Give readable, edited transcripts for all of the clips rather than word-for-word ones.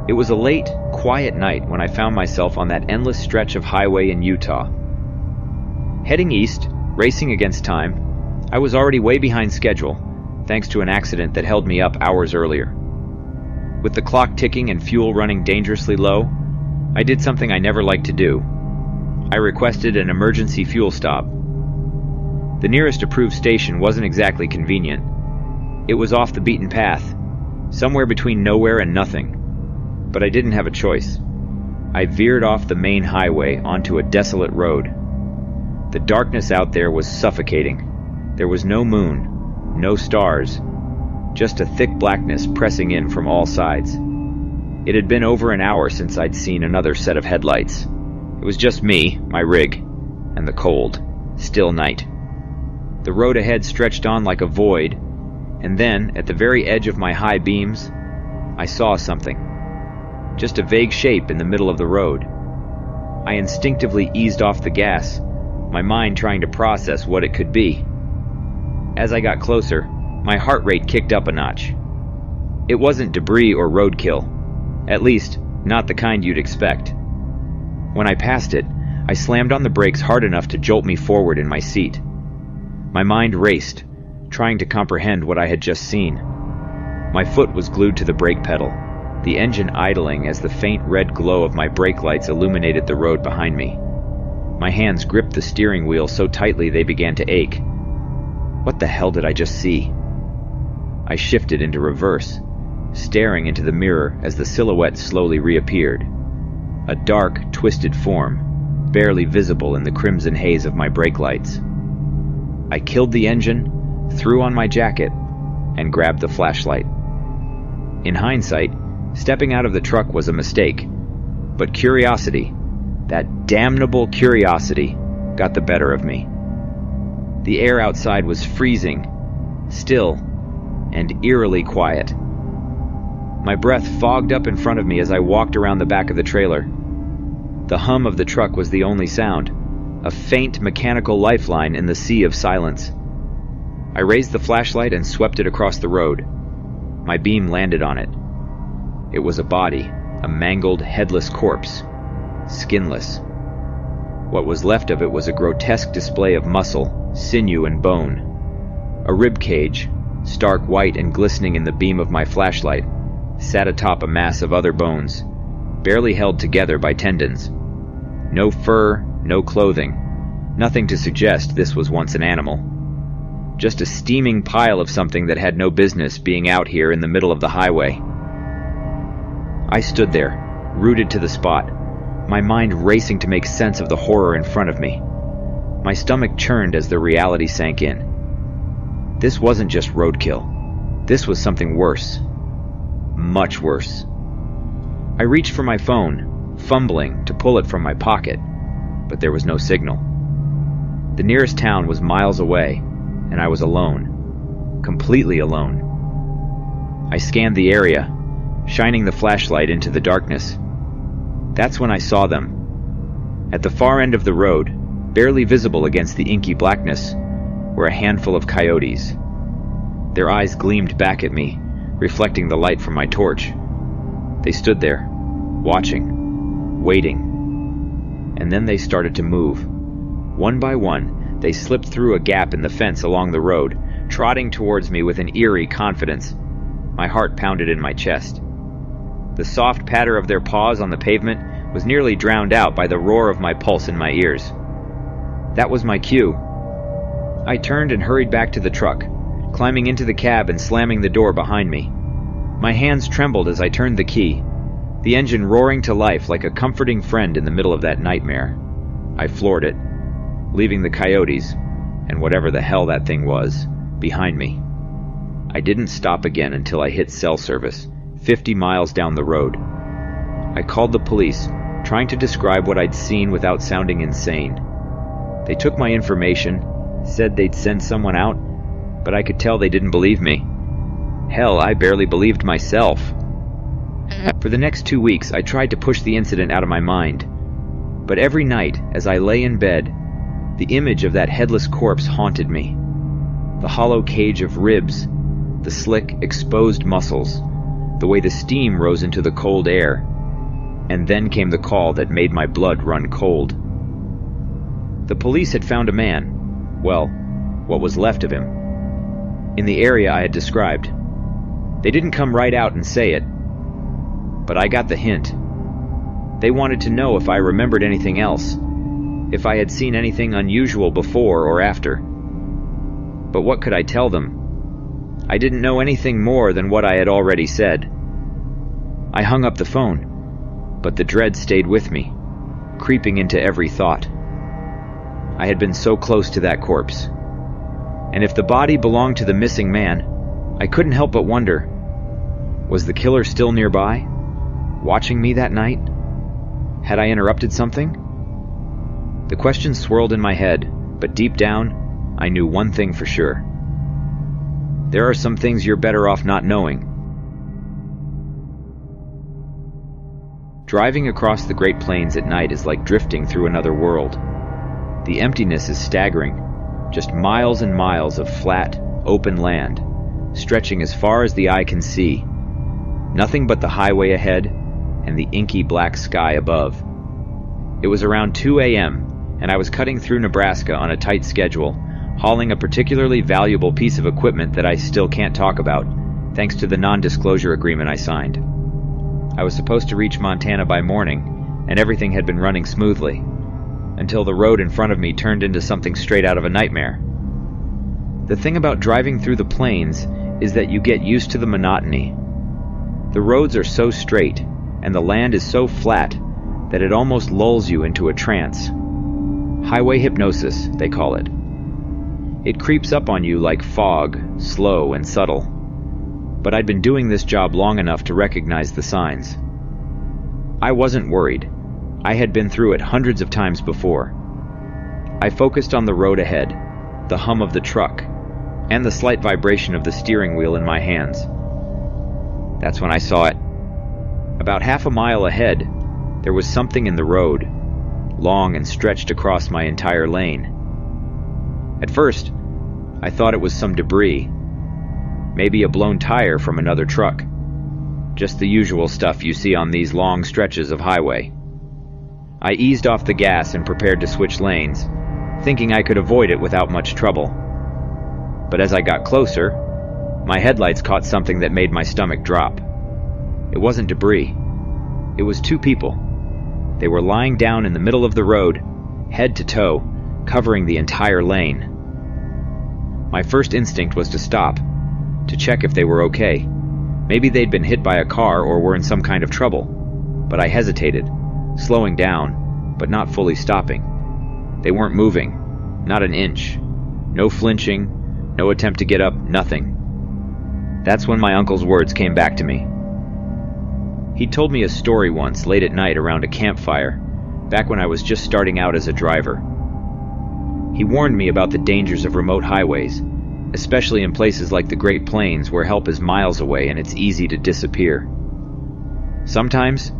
It was a late, quiet night when I found myself on that endless stretch of highway in Utah. Heading east, racing against time, I was already way behind schedule, thanks to an accident that held me up hours earlier. With the clock ticking and fuel running dangerously low, I did something I never liked to do. I requested an emergency fuel stop. The nearest approved station wasn't exactly convenient. It was off the beaten path, somewhere between nowhere and nothing. But I didn't have a choice. I veered off the main highway onto a desolate road. The darkness out there was suffocating. There was no moon, no stars, just a thick blackness pressing in from all sides. It had been over an hour since I'd seen another set of headlights. It was just me, my rig, and the cold, still night. The road ahead stretched on like a void, and then, at the very edge of my high beams, I saw something. Just a vague shape in the middle of the road. I instinctively eased off the gas, my mind trying to process what it could be. As I got closer, my heart rate kicked up a notch. It wasn't debris or roadkill, at least, not the kind you'd expect. When I passed it, I slammed on the brakes hard enough to jolt me forward in my seat. My mind raced, trying to comprehend what I had just seen. My foot was glued to the brake pedal, the engine idling as the faint red glow of my brake lights illuminated the road behind me. My hands gripped the steering wheel so tightly they began to ache. What the hell did I just see? I shifted into reverse, staring into the mirror as the silhouette slowly reappeared. A dark, twisted form, barely visible in the crimson haze of my brake lights. I killed the engine, threw on my jacket, and grabbed the flashlight. In hindsight, stepping out of the truck was a mistake, but curiosity, that damnable curiosity, got the better of me. The air outside was freezing, still, and eerily quiet. My breath fogged up in front of me as I walked around the back of the trailer. The hum of the truck was the only sound, a faint mechanical lifeline in the sea of silence. I raised the flashlight and swept it across the road. My beam landed on it. It was a body, a mangled, headless corpse, skinless. What was left of it was a grotesque display of muscle, sinew, and bone. A rib cage, stark white and glistening in the beam of my flashlight, sat atop a mass of other bones, barely held together by tendons. No fur, no clothing, nothing to suggest this was once an animal. Just a steaming pile of something that had no business being out here in the middle of the highway. I stood there, rooted to the spot, my mind racing to make sense of the horror in front of me. My stomach churned as the reality sank in. This wasn't just roadkill. This was something worse. Much worse. I reached for my phone, fumbling to pull it from my pocket, but there was no signal. The nearest town was miles away, and I was alone. Completely alone. I scanned the area, shining the flashlight into the darkness. That's when I saw them. At the far end of the road, barely visible against the inky blackness, were a handful of coyotes. Their eyes gleamed back at me, reflecting the light from my torch. They stood there, watching, waiting. And then they started to move. One by one, they slipped through a gap in the fence along the road, trotting towards me with an eerie confidence. My heart pounded in my chest. The soft patter of their paws on the pavement was nearly drowned out by the roar of my pulse in my ears. That was my cue. I turned and hurried back to the truck, climbing into the cab and slamming the door behind me. My hands trembled as I turned the key, the engine roaring to life like a comforting friend in the middle of that nightmare. I floored it, leaving the coyotes, and whatever the hell that thing was, behind me. I didn't stop again until I hit cell service, 50 miles down the road. I called the police, trying to describe what I'd seen without sounding insane. They took my information, said they'd send someone out, but I could tell they didn't believe me. Hell, I barely believed myself. For the next 2 weeks, I tried to push the incident out of my mind. But every night, as I lay in bed, the image of that headless corpse haunted me. The hollow cage of ribs, the slick, exposed muscles, the way the steam rose into the cold air, and then came the call that made my blood run cold. The police had found a man, well, what was left of him, in the area I had described. They didn't come right out and say it, but I got the hint. They wanted to know if I remembered anything else, if I had seen anything unusual before or after. But what could I tell them? I didn't know anything more than what I had already said. I hung up the phone, but the dread stayed with me, creeping into every thought. I had been so close to that corpse. And if the body belonged to the missing man, I couldn't help but wonder, was the killer still nearby, watching me that night? Had I interrupted something? The questions swirled in my head, but deep down, I knew one thing for sure. There are some things you're better off not knowing. Driving across the Great Plains at night is like drifting through another world. The emptiness is staggering, just miles and miles of flat, open land, stretching as far as the eye can see. Nothing but the highway ahead and the inky black sky above. It was around 2 a.m., and I was cutting through Nebraska on a tight schedule, hauling a particularly valuable piece of equipment that I still can't talk about, thanks to the non-disclosure agreement I signed. I was supposed to reach Montana by morning, and everything had been running smoothly, until the road in front of me turned into something straight out of a nightmare. The thing about driving through the plains is that you get used to the monotony. The roads are so straight, and the land is so flat, that it almost lulls you into a trance. Highway hypnosis, they call it. It creeps up on you like fog, slow and subtle. But I'd been doing this job long enough to recognize the signs. I wasn't worried. I had been through it hundreds of times before. I focused on the road ahead, the hum of the truck, and the slight vibration of the steering wheel in my hands. That's when I saw it. About half a mile ahead, there was something in the road, long and stretched across my entire lane. At first, I thought it was some debris, maybe a blown tire from another truck. Just the usual stuff you see on these long stretches of highway. I eased off the gas and prepared to switch lanes, thinking I could avoid it without much trouble. But as I got closer, my headlights caught something that made my stomach drop. It wasn't debris. It was two people. They were lying down in the middle of the road, head to toe, covering the entire lane. My first instinct was to stop, to check if they were okay. Maybe they'd been hit by a car or were in some kind of trouble. But I hesitated, slowing down, but not fully stopping. They weren't moving, not an inch. No flinching, no attempt to get up, nothing. That's when my uncle's words came back to me. He'd told me a story once late at night around a campfire, back when I was just starting out as a driver. He warned me about the dangers of remote highways, especially in places like the Great Plains where help is miles away and it's easy to disappear. Sometimes,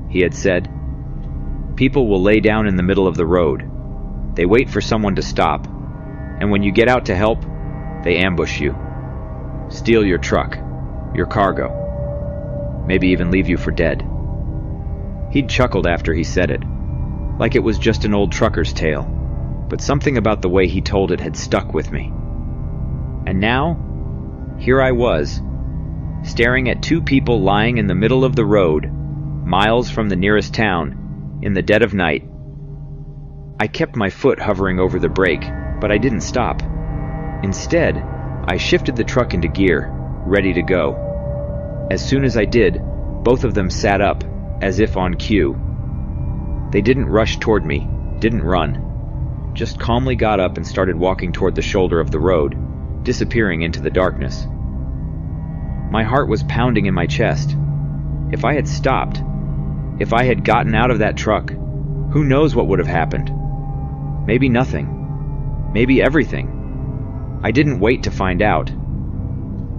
he had said, people will lay down in the middle of the road. They wait for someone to stop, and when you get out to help, they ambush you, steal your truck, your cargo, maybe even leave you for dead. He'd chuckled after he said it, like it was just an old trucker's tale, but something about the way he told it had stuck with me. And now, here I was, staring at two people lying in the middle of the road, miles from the nearest town, in the dead of night. I kept my foot hovering over the brake, but I didn't stop. Instead, I shifted the truck into gear, ready to go. As soon as I did, both of them sat up, as if on cue. They didn't rush toward me, didn't run, just calmly got up and started walking toward the shoulder of the road, disappearing into the darkness. My heart was pounding in my chest. If I had stopped, if I had gotten out of that truck, who knows what would have happened? Maybe nothing. Maybe everything. I didn't wait to find out.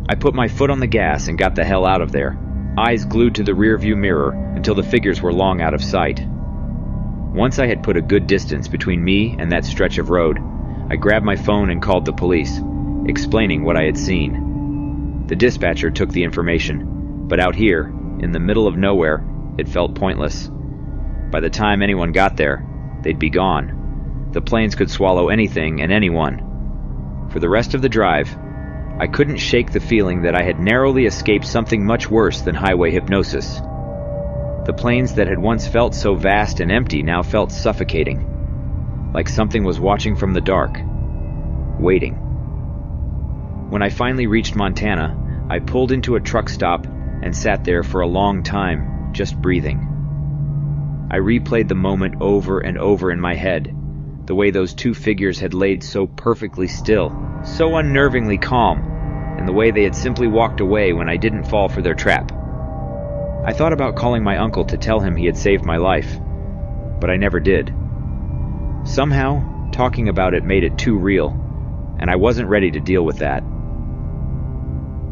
I put my foot on the gas and got the hell out of there, eyes glued to the rearview mirror until the figures were long out of sight. Once I had put a good distance between me and that stretch of road, I grabbed my phone and called the police, explaining what I had seen. The dispatcher took the information, But out here, in the middle of nowhere, it felt pointless. By the time anyone got there, they'd be gone. The planes could swallow anything and anyone. For the rest of the drive, I couldn't shake the feeling that I had narrowly escaped something much worse than highway hypnosis. The plains that had once felt so vast and empty now felt suffocating, like something was watching from the dark, waiting. When I finally reached Montana, I pulled into a truck stop and sat there for a long time, just breathing. I replayed the moment over and over in my head, the way those two figures had laid so perfectly still, so unnervingly calm, and the way they had simply walked away when I didn't fall for their trap. I thought about calling my uncle to tell him he had saved my life, but I never did. Somehow, talking about it made it too real, and I wasn't ready to deal with that.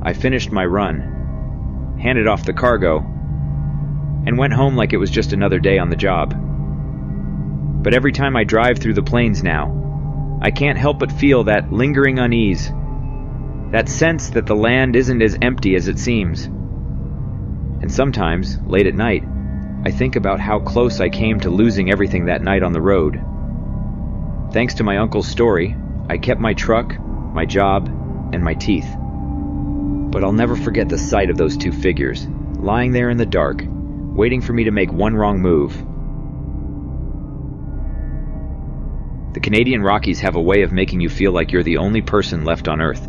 I finished my run, handed off the cargo, and went home like it was just another day on the job. But every time I drive through the plains now, I can't help but feel that lingering unease, that sense that the land isn't as empty as it seems. And sometimes, late at night, I think about how close I came to losing everything that night on the road. Thanks to my uncle's story, I kept my truck, my job, and my teeth. But I'll never forget the sight of those two figures, lying there in the dark, waiting for me to make one wrong move. The Canadian Rockies have a way of making you feel like you're the only person left on Earth.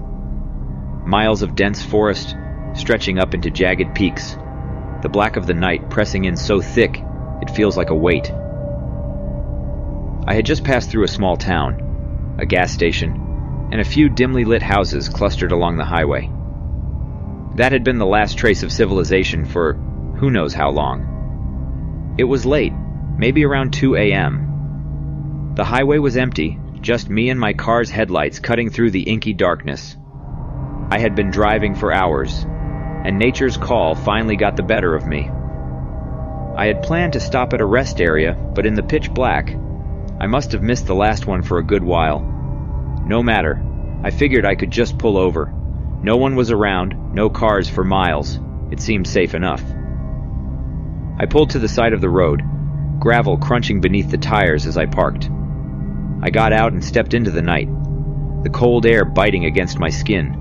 Miles of dense forest stretching up into jagged peaks, the black of the night pressing in so thick it feels like a weight. I had just passed through a small town, a gas station, and a few dimly lit houses clustered along the highway. That had been the last trace of civilization for who knows how long. It was late, maybe around 2 a.m. The highway was empty, just me and my car's headlights cutting through the inky darkness. I had been driving for hours, and nature's call finally got the better of me. I had planned to stop at a rest area, but in the pitch black, I must have missed the last one for a good while. No matter, I figured I could just pull over. No one was around, no cars for miles. It seemed safe enough. I pulled to the side of the road, gravel crunching beneath the tires as I parked. I got out and stepped into the night, the cold air biting against my skin.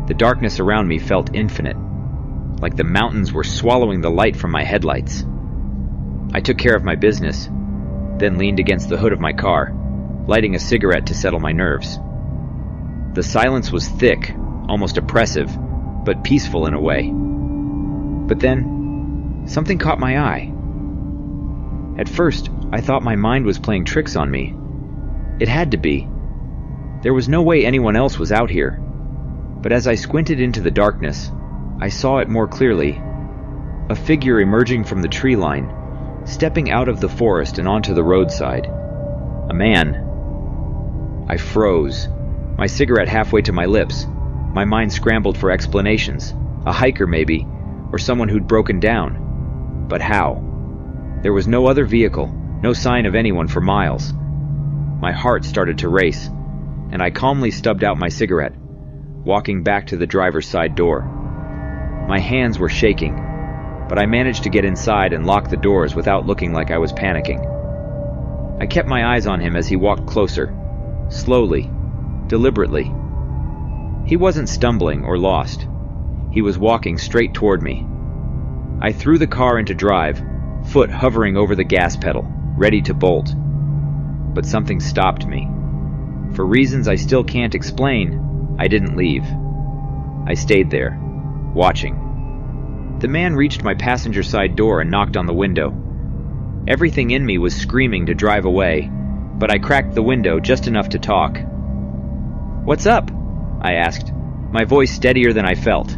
The darkness around me felt infinite, like the mountains were swallowing the light from my headlights. I took care of my business, then leaned against the hood of my car, lighting a cigarette to settle my nerves. The silence was thick, almost oppressive, but peaceful in a way. But then, something caught my eye. At first, I thought my mind was playing tricks on me. It had to be. There was no way anyone else was out here. But as I squinted into the darkness, I saw it more clearly. A figure emerging from the tree line, stepping out of the forest and onto the roadside. A man. I froze, my cigarette halfway to my lips. My mind scrambled for explanations. A hiker maybe, or someone who'd broken down. But how? There was no other vehicle, no sign of anyone for miles. My heart started to race, and I calmly stubbed out my cigarette, walking back to the driver's side door. My hands were shaking, but I managed to get inside and lock the doors without looking like I was panicking. I kept my eyes on him as he walked closer, slowly, deliberately. He wasn't stumbling or lost. He was walking straight toward me. I threw the car into drive, foot hovering over the gas pedal, ready to bolt. But something stopped me. For reasons I still can't explain, I didn't leave. I stayed there, watching. The man reached my passenger side door and knocked on the window. Everything in me was screaming to drive away, but I cracked the window just enough to talk. "What's up?" I asked, my voice steadier than I felt.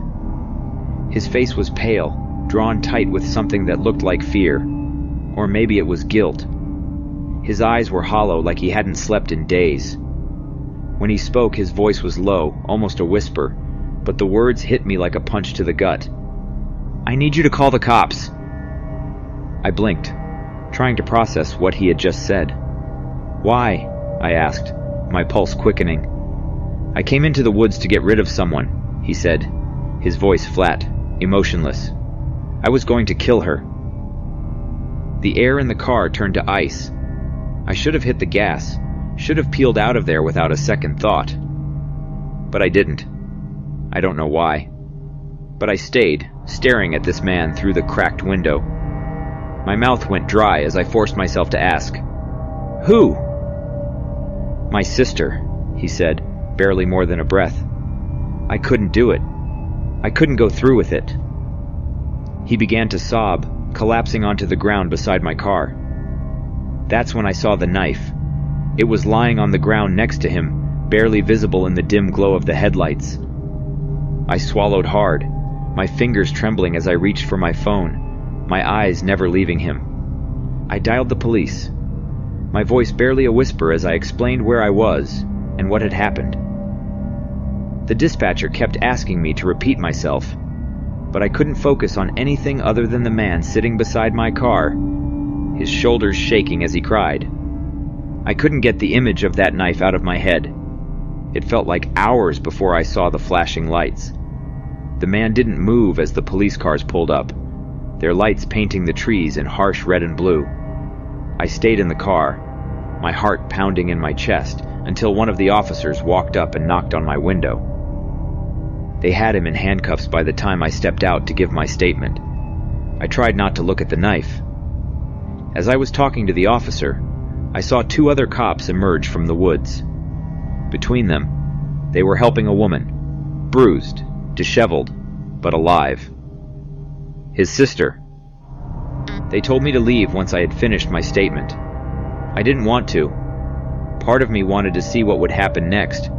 His face was pale, drawn tight with something that looked like fear, or maybe it was guilt. His eyes were hollow like he hadn't slept in days. When he spoke, his voice was low, almost a whisper, but the words hit me like a punch to the gut. "I need you to call the cops." I blinked, trying to process what he had just said. "Why?" I asked, my pulse quickening. "I came into the woods to get rid of someone," he said, his voice flat. emotionless. I was going to kill her. The air in the car turned to ice. I should have hit the gas, should have peeled out of there without a second thought. But I didn't. I don't know why. But I stayed, staring at this man through the cracked window. My mouth went dry as I forced myself to ask, "Who?" "My sister," he said, barely more than a breath. "I couldn't do it. I couldn't go through with it." He began to sob, collapsing onto the ground beside my car. That's when I saw the knife. It was lying on the ground next to him, barely visible in the dim glow of the headlights. I swallowed hard, my fingers trembling as I reached for my phone, my eyes never leaving him. I dialed the police, my voice barely a whisper as I explained where I was and what had happened. The dispatcher kept asking me to repeat myself, but I couldn't focus on anything other than the man sitting beside my car, his shoulders shaking as he cried. I couldn't get the image of that knife out of my head. It felt like hours before I saw the flashing lights. The man didn't move as the police cars pulled up, their lights painting the trees in harsh red and blue. I stayed in the car, my heart pounding in my chest, until one of the officers walked up and knocked on my window. They had him in handcuffs by the time I stepped out to give my statement. I tried not to look at the knife. As I was talking to the officer, I saw two other cops emerge from the woods. Between them, they were helping a woman, bruised, disheveled, but alive. His sister. They told me to leave once I had finished my statement. I didn't want to. Part of me wanted to see what would happen next,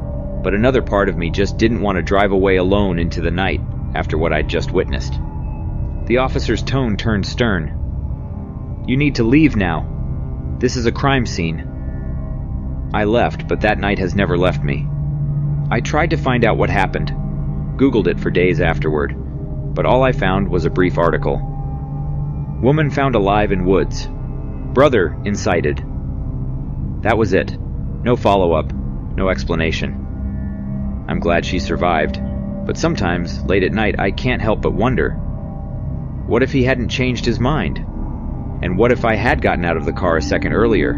but another part of me just didn't want to drive away alone into the night after what I'd just witnessed. The officer's tone turned stern. "You need to leave now. This is a crime scene." I left, but that night has never left me. I tried to find out what happened, Googled it for days afterward, but all I found was a brief article. Woman found alive in woods. Brother incited. That was it. No follow-up, no explanation. I'm glad she survived, but sometimes, late at night, I can't help but wonder, what if he hadn't changed his mind? And what if I had gotten out of the car a second earlier?